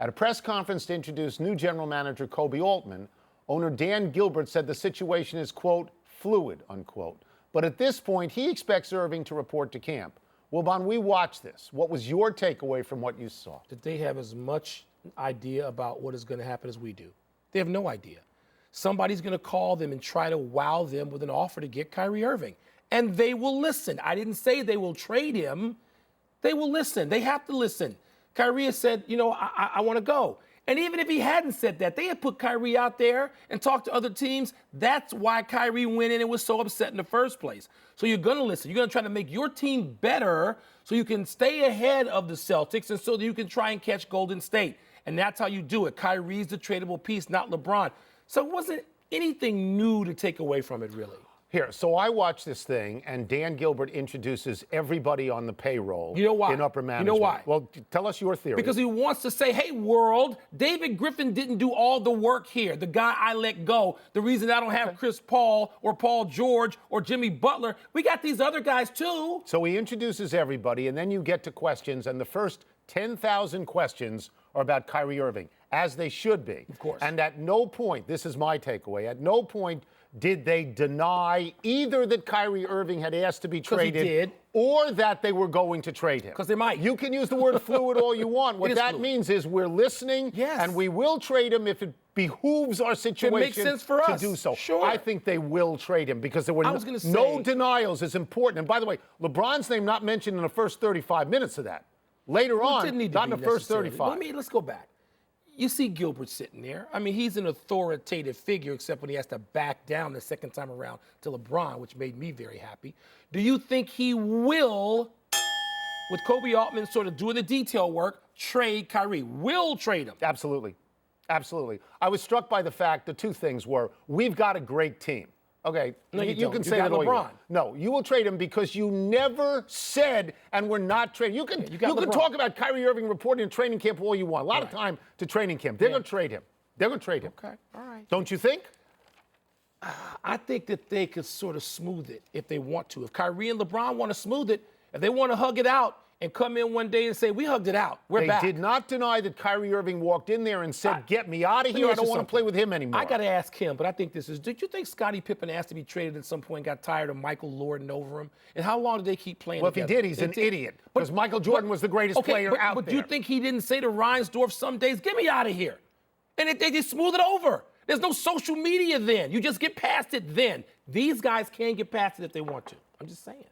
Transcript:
At a press conference to introduce new general manager Koby Altman, owner Dan Gilbert said the situation is, quote, fluid, unquote. But at this point, he expects Irving to report to camp. Wilbon, we watched this. What was your takeaway from what you saw? That they have as much idea about what is going to happen as we do. They have no idea. Somebody's going to call them and try to wow them with an offer to get Kyrie Irving. And they will listen. I didn't say they will trade him. They will listen. They have to listen. Kyrie has said, you know, I want to go. And even if he hadn't said that, they had put Kyrie out there and talked to other teams. That's why Kyrie went in and was so upset in the first place. So you're going to listen. You're going to try to make your team better so you can stay ahead of the Celtics and so that you can try and catch Golden State. And that's how you do it. Kyrie's the tradable piece, not LeBron. So it wasn't anything new to take away from it, really. Here, so I watched this thing, and Dan Gilbert introduces everybody on the payroll. You know why? In upper management. You know why? Well, tell us your theory. Because he wants to say, hey, world, David Griffin didn't do all the work here. The guy I let go. The reason I don't have Chris Paul or Paul George or Jimmy Butler. We got these other guys, too. So he introduces everybody, and then you get to questions, and the first 10,000 questions are about Kyrie Irving, as they should be. Of course. And at no point, this is my takeaway, at no point did they deny either that Kyrie Irving had asked to be traded or that they were going to trade him. Because they might. You can use the word fluid all you want. What that means is we're listening, and we will trade him if it behooves our situation it makes sense for us to do so. Sure. I think they will trade him because there were no denials is important. And by the way, LeBron's name not mentioned in the first 35 minutes of that. Later on, not in the first 35. Let's go back. You see Gilbert sitting there. I mean, he's an authoritative figure, except when he has to back down the second time around to LeBron, which made me very happy. Do you think he will, with Koby Altman sort of doing the detail work, trade Kyrie? Will trade him? Absolutely. Absolutely. I was struck by the fact that two things were, we've got a great team. Okay, no, you can say that all you want. No, you will trade him because you never said, and we're not trading. You can talk about Kyrie Irving reporting in training camp all you want. A lot of time to training camp. They're going to trade him. They're going to trade him. Okay, all right. Don't you think? I think that they could sort of smooth it if they want to. If Kyrie and LeBron want to smooth it, if they want to hug it out and come in one day and say, we hugged it out, we're back. They did not deny that Kyrie Irving walked in there and said, get me out of here. I don't want to play with him anymore. I got to ask him, but I think this is, did you think Scottie Pippen asked to be traded at some point, got tired of Michael lording over him? And how long did they keep playing together? Well, if he did, he's an idiot. Because Michael Jordan was the greatest player out there. But you think he didn't say to Reinsdorf some days, get me out of here? And they just smooth it over. There's no social media then. You just get past it then. These guys can get past it if they want to. I'm just saying.